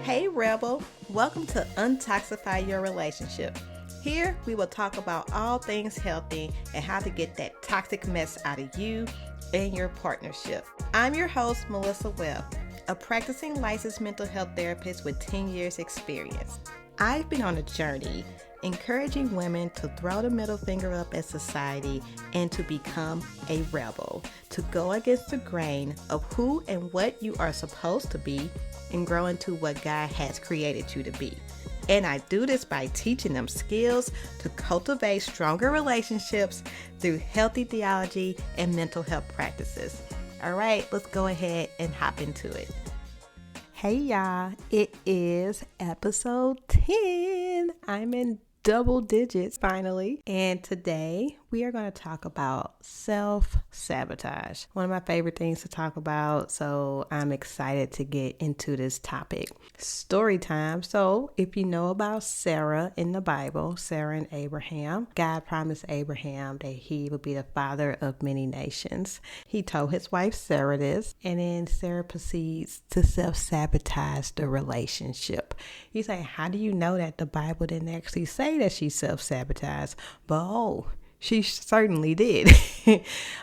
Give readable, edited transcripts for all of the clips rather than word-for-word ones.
Hey Rebel, welcome to Untoxify Your Relationship. Here we will talk about all things healthy and how to get that toxic mess out of you and your partnership. I'm your host, Melissa Webb, a practicing licensed mental health therapist with 10 years experience. I've been on a journey encouraging women to throw the middle finger up at society and to become a rebel, to go against the grain of who and what you are supposed to be and grow into what God has created you to be. And I do this by teaching them skills to cultivate stronger relationships through healthy theology and mental health practices. All right, let's go ahead and hop into it. Hey y'all, it is episode 10. I'm in double digits finally. And today we are going to talk about self-sabotage. One of my favorite things to talk about. So I'm excited to get into this topic. Story time. So if you know about Sarah in the Bible, Sarah and Abraham, God promised Abraham that he would be the father of many nations. He told his wife Sarah this, and then Sarah proceeds to self-sabotage the relationship. You say, how do you know that the Bible didn't actually say that she self-sabotaged? But she certainly did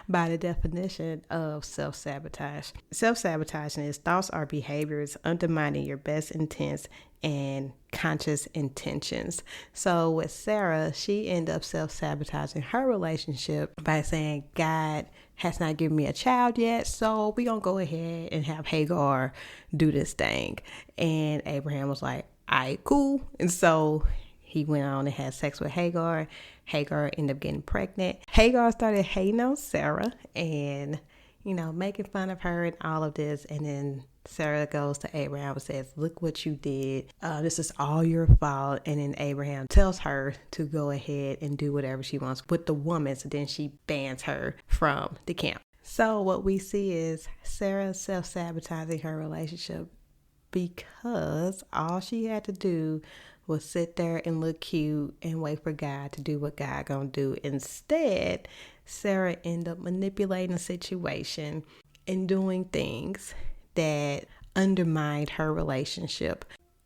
by the definition of self-sabotage. Self-sabotaging is thoughts or behaviors undermining your best intents and conscious intentions. So with Sarah, she ended up self-sabotaging her relationship by saying, God has not given me a child yet, so we're going to go ahead and have Hagar do this thing. And Abraham was like, all right, cool. And so he went on and had sex with Hagar. Hagar ended up getting pregnant. Hagar started hating on Sarah and, making fun of her and all of this. And then Sarah goes to Abraham and says, look what you did. This is all your fault. And then Abraham tells her to go ahead and do whatever she wants with the woman. So then she bans her from the camp. So what we see is Sarah self-sabotaging her relationship because all she had to do was sit there and look cute and wait for God to do what God gonna do. Instead, Sarah ended up manipulating the situation and doing things that undermined her relationship.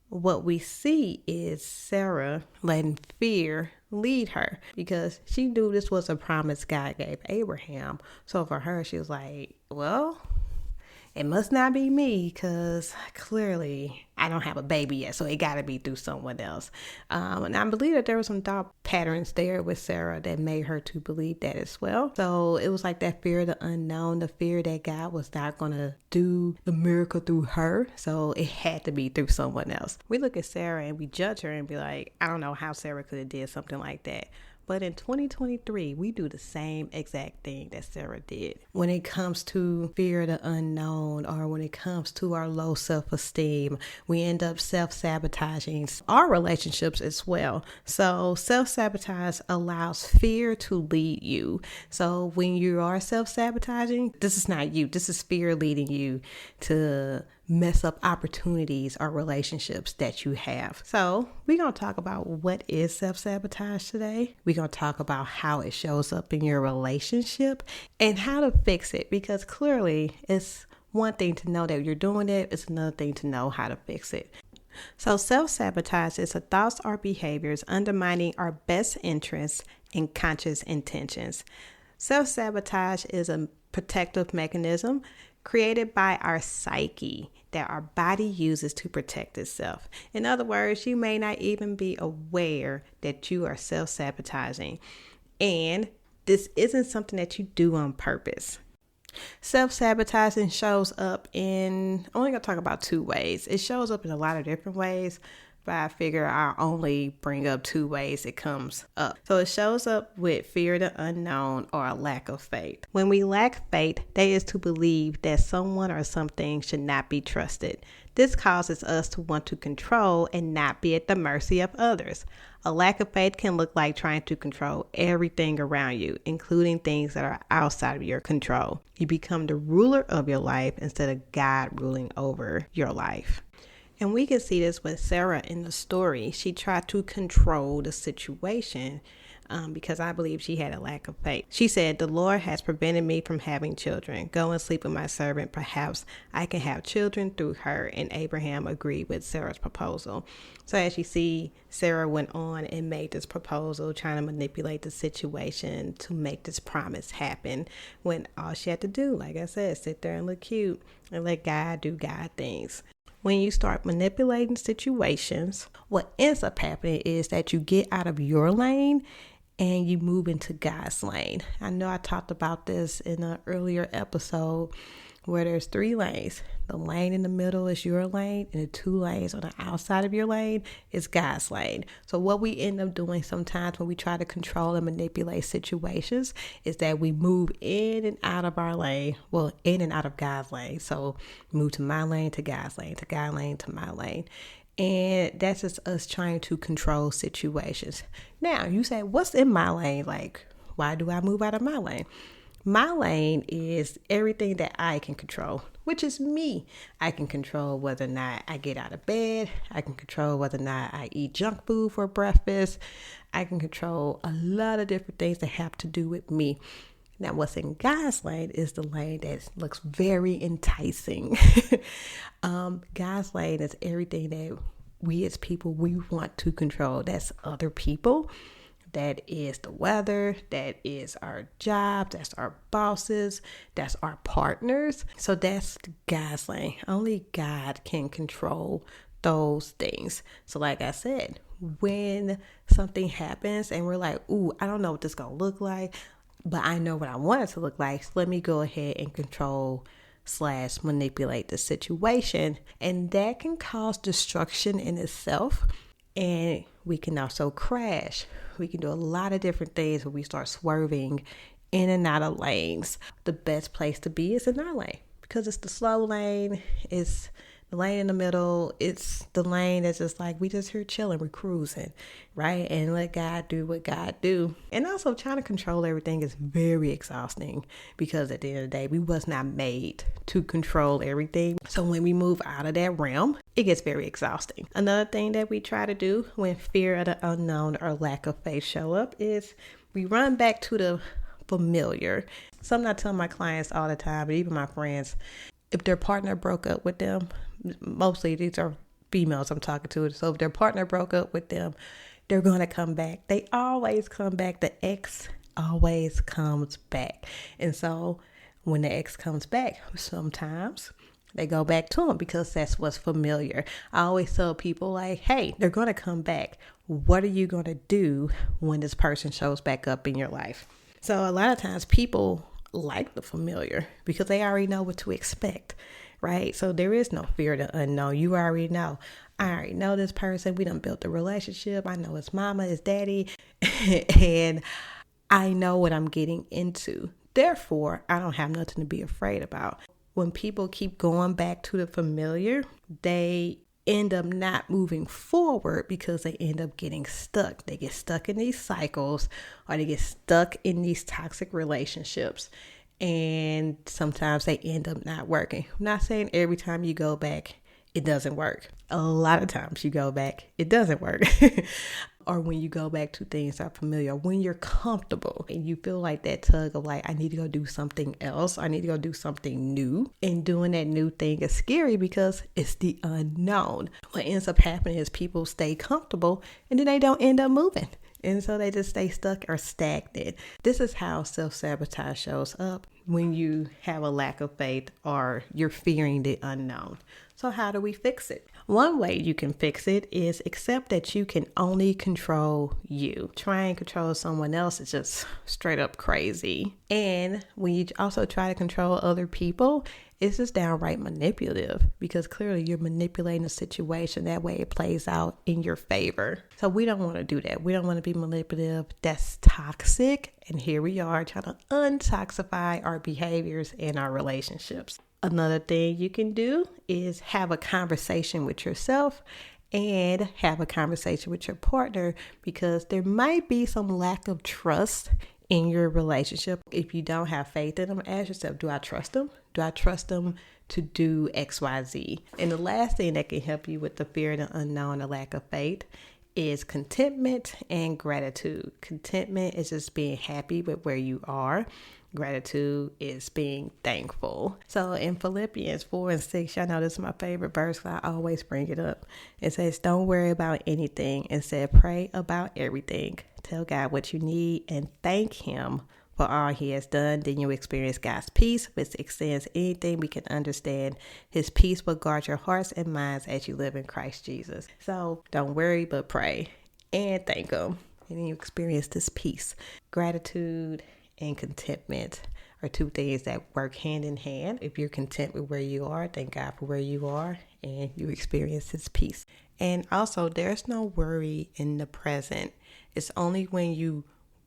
What we see is Sarah letting fear lead her because she knew this was a promise God gave Abraham. So for her, she was like, well, it must not be me because clearly I don't have a baby yet, so it got to be through someone else. And I believe that there were some thought patterns there with Sarah that made her to believe that as well. So it was like that fear of the unknown, the fear that God was not going to do the miracle through her. So it had to be through someone else. We look at Sarah and we judge her and be like, I don't know how Sarah could have did something like that. But in 2023, we do the same exact thing that Sarah did. When it comes to fear of the unknown or when it comes to our low self-esteem, we end up self-sabotaging our relationships as well. So self-sabotage allows fear to lead you. So when you are self-sabotaging, this is not you. This is fear leading you to mess up opportunities or relationships that you have. So we're going to talk about what is self-sabotage today. We're going to talk about how it shows up in your relationship and how to fix it, because clearly it's one thing to know that you're doing it. It's another thing to know how to fix it. So self-sabotage is the thoughts or behaviors undermining our best interests and conscious intentions. Self-sabotage is a protective mechanism created by our psyche that our body uses to protect itself. In other words, you may not even be aware that you are self-sabotaging, and this isn't something that you do on purpose. Self-sabotaging shows up in, I'm only going to talk about two ways. It shows up in a lot of different ways, but I figure I'll only bring up two ways it comes up. So it shows up with fear of the unknown or a lack of faith. When we lack faith, that is to believe that someone or something should not be trusted. This causes us to want to control and not be at the mercy of others. A lack of faith can look like trying to control everything around you, including things that are outside of your control. You become the ruler of your life instead of God ruling over your life. And we can see this with Sarah in the story. She tried to control the situation because I believe she had a lack of faith. She said, "The Lord has prevented me from having children. Go and sleep with my servant. Perhaps I can have children through her." And Abraham agreed with Sarah's proposal. So as you see, Sarah went on and made this proposal, trying to manipulate the situation to make this promise happen, when all she had to do, like I said, sit there and look cute and let God do God things. When you start manipulating situations, what ends up happening is that you get out of your lane and you move into God's lane. I know I talked about this in an earlier episode where there's 3 lanes. The lane in the middle is your lane, and the 2 lanes on the outside of your lane is God's lane. So what we end up doing sometimes when we try to control and manipulate situations is that we move in and out of our lane, well, in and out of God's lane. So move to my lane, to God's lane, to God's lane, to my lane. And that's just us trying to control situations. Now, you say, what's in my lane? Like, why do I move out of my lane? My lane is everything that I can control, which is me. I can control whether or not I get out of bed. I can control whether or not I eat junk food for breakfast. I can control a lot of different things that have to do with me. Now, what's in God's lane is the lane that looks very enticing. God's lane is everything that we as people, we want to control. That's other people. That is the weather, that is our jobs, that's our bosses, that's our partners. So that's God's lane. Only God can control those things. So like I said, when something happens and we're like, ooh, I don't know what this is going to look like, but I know what I want it to look like. So let me go ahead and control/manipulate the situation. And that can cause destruction in itself. And we can also crash. We can do a lot of different things when we start swerving in and out of lanes. The best place to be is in our lane because it's the slow lane. It's the lane in the middle. It's the lane that's just like we just here chilling, we're cruising, right? And let God do what God do. And also trying to control everything is very exhausting because at the end of the day, we was not made to control everything. So when we move out of that realm, it gets very exhausting. Another thing that we try to do when fear of the unknown or lack of faith show up is we run back to the familiar. Something I tell my clients all the time, but even my friends, if their partner broke up with them, mostly these are females I'm talking to. So if their partner broke up with them, they're going to come back. They always come back. The ex always comes back. And so when the ex comes back, sometimes they go back to them because that's what's familiar. I always tell people like, hey, they're going to come back. What are you going to do when this person shows back up in your life? So a lot of times people like the familiar because they already know what to expect, right? So there is no fear of the unknown. You already know. I already know this person. We done built a relationship. I know his mama, his daddy, and I know what I'm getting into. Therefore, I don't have nothing to be afraid about. When people keep going back to the familiar, they end up not moving forward because they end up getting stuck. They get stuck in these cycles or they get stuck in these toxic relationships. And sometimes they end up not working. I'm not saying every time you go back, it doesn't work. A lot of times you go back, it doesn't work. Or when you go back to things that are familiar, when you're comfortable and you feel like that tug of like, I need to go do something else. I need to go do something new. And doing that new thing is scary because it's the unknown. What ends up happening is people stay comfortable and then they don't end up moving. And so they just stay stuck or stagnant. This is how self-sabotage shows up when you have a lack of faith or you're fearing the unknown. So how do we fix it? One way you can fix it is accept that you can only control you. Trying to control someone else is just straight up crazy. And when you also try to control other people, it's just downright manipulative because clearly you're manipulating the situation. That way it plays out in your favor. So we don't want to do that. We don't want to be manipulative. That's toxic. And here we are trying to untoxify our behaviors and our relationships. Another thing you can do is have a conversation with yourself and have a conversation with your partner because there might be some lack of trust in your relationship. If you don't have faith in them, ask yourself, do I trust them? Do I trust them to do X, Y, Z? And the last thing that can help you with the fear of the unknown, the lack of faith, is contentment and gratitude. Contentment is just being happy with where you are. Gratitude is being thankful. So in Philippians 4:6, y'all know this is my favorite verse. I always bring it up. It says, don't worry about anything. Instead, pray about everything. Tell God what you need and thank him for all he has done. Then you experience God's peace, which extends anything we can understand. His peace will guard your hearts and minds as you live in Christ Jesus. So don't worry, but pray and thank him. And then you experience this peace. Gratitude and contentment are two things that work hand in hand. If you're content with where you are, thank God for where you are, and you experience his peace. And also, there's no worry in the present. It's only when you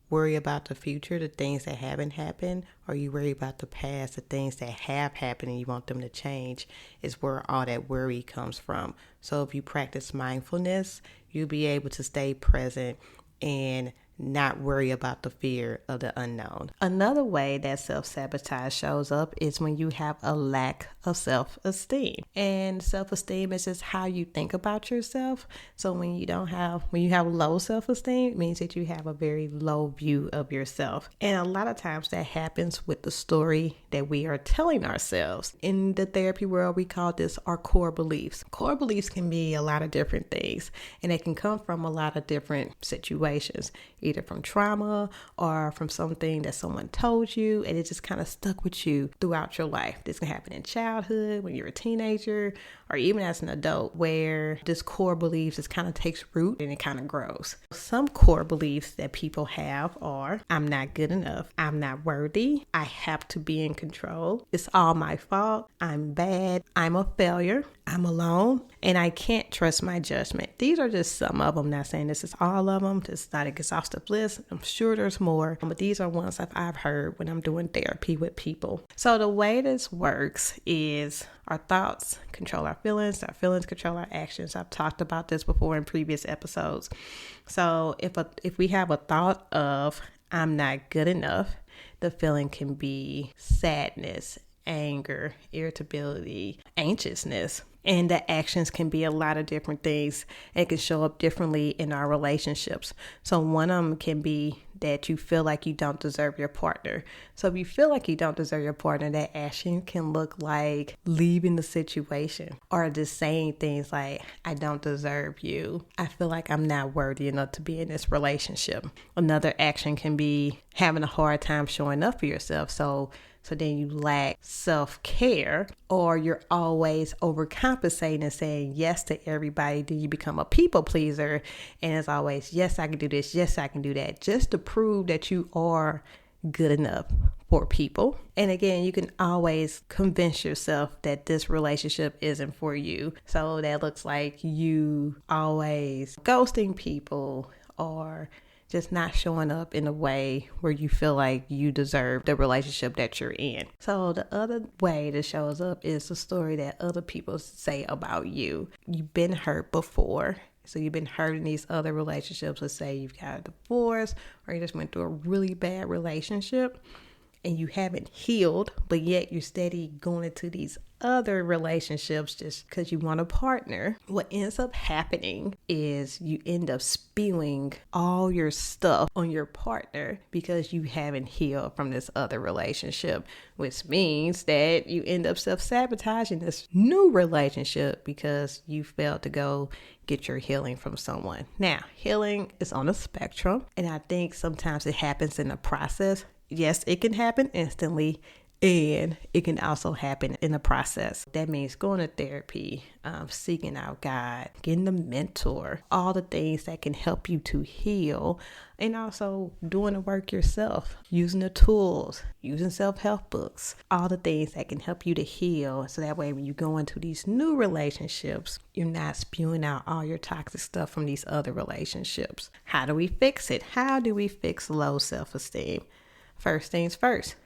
worry about the future, the things that haven't happened, or you worry about the past, the things that have happened and you want them to change, is where all that worry comes from. So if you practice mindfulness, you'll be able to stay present and not worry about the fear of the unknown. Another way that self-sabotage shows up is when you have a lack of self-esteem. And self-esteem is just how you think about yourself. So when you have low self-esteem, it means that you have a very low view of yourself. And a lot of times that happens with the story that we are telling ourselves. In the therapy world, we call this our core beliefs. Core beliefs can be a lot of different things, and they can come from a lot of different situations, either from trauma or from something that someone told you and it just kind of stuck with you throughout your life. This can happen in childhood, when you're a teenager, or even as an adult, where this core beliefs just kind of takes root and it kind of grows. Some core beliefs that people have are, I'm not good enough, I'm not worthy, I have to be in control, it's all my fault, I'm bad, I'm a failure, I'm alone, and I can't trust my judgment. These are just some of them. Not saying this is all of them. This is not an exhaustive list. I'm sure there's more, but these are ones that I've heard when I'm doing therapy with people. So the way this works is our thoughts control our feelings control our actions. I've talked about this before in previous episodes. So if we have a thought of I'm not good enough, the feeling can be sadness, anger, irritability, anxiousness. And the actions can be a lot of different things and can show up differently in our relationships. So one of them can be that you feel like you don't deserve your partner. So if you feel like you don't deserve your partner, that action can look like leaving the situation or just saying things like, I don't deserve you. I feel like I'm not worthy enough to be in this relationship. Another action can be having a hard time showing up for yourself. So then you lack self-care, or you're always overcompensating and saying yes to everybody. Then you become a people pleaser. And it's always, yes, I can do this. Yes, I can do that. Just to prove that you are good enough for people. And again, you can always convince yourself that this relationship isn't for you. So that looks like you always ghosting people or just not showing up in a way where you feel like you deserve the relationship that you're in. So the other way that shows up is the story that other people say about you. You've been hurt before. So you've been hurt in these other relationships. Let's say you've got a divorce or you just went through a really bad relationship and you haven't healed, but yet you're steady going into these other relationships just because you want a partner. What ends up happening is you end up spewing all your stuff on your partner because you haven't healed from this other relationship, which means that you end up self-sabotaging this new relationship because you failed to go get your healing from someone. Now, healing is on a spectrum, and I think sometimes it happens in the process. Yes, it can happen instantly, and it can also happen in the process. That means going to therapy, seeking out God, getting a mentor, all the things that can help you to heal, and also doing the work yourself, using the tools, using self-help books, all the things that can help you to heal. So that way when you go into these new relationships, you're not spewing out all your toxic stuff from these other relationships. How do we fix it? How do we fix low self-esteem? First things first,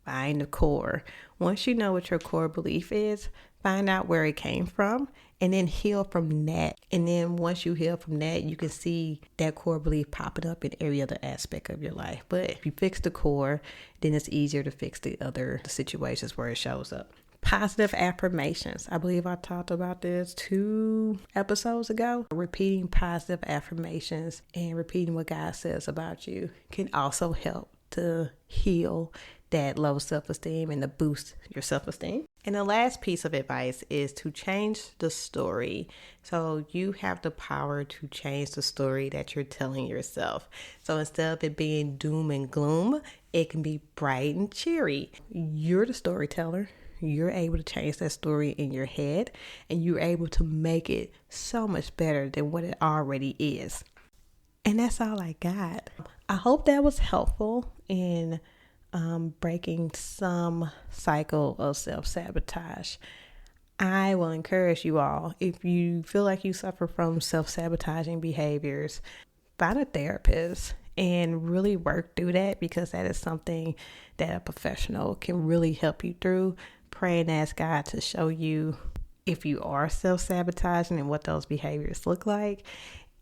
find the core. Once you know what your core belief is, find out where it came from and then heal from that. And then once you heal from that, you can see that core belief popping up in every other aspect of your life. But if you fix the core, then it's easier to fix the other situations where it shows up. Positive affirmations. I believe I talked about this 2 episodes ago. Repeating positive affirmations and repeating what God says about you can also help to heal that low self-esteem and to boost your self-esteem. And the last piece of advice is to change the story. So you have the power to change the story that you're telling yourself. So instead of it being doom and gloom, it can be bright and cheery. You're the storyteller. You're able to change that story in your head, and you're able to make it so much better than what it already is. And that's all I got. I hope that was helpful in breaking some cycle of self-sabotage. I will encourage you all, if you feel like you suffer from self-sabotaging behaviors, find a therapist and really work through that, because that is something that a professional can really help you through. Pray and ask God to show you if you are self-sabotaging and what those behaviors look like,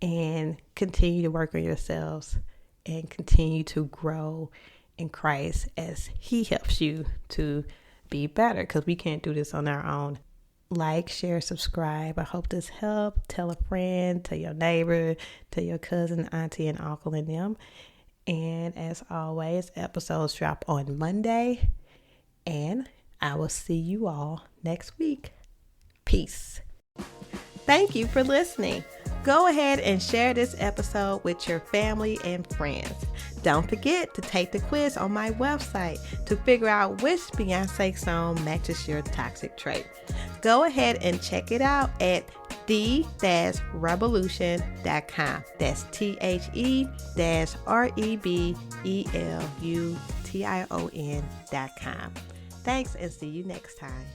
and continue to work on yourselves and continue to grow in Christ as He helps you to be better, because we can't do this on our own. Like, share, subscribe. I hope this helped. Tell a friend, tell your neighbor, tell your cousin, auntie, and uncle and them. And as always, episodes drop on Monday. And I will see you all next week. Peace. Thank you for listening. Go ahead and share this episode with your family and friends. Don't forget to take the quiz on my website to figure out which Beyonce song matches your toxic trait. Go ahead and check it out at the-revolution.com. That's THE-REBELUTION.com. Thanks, and see you next time.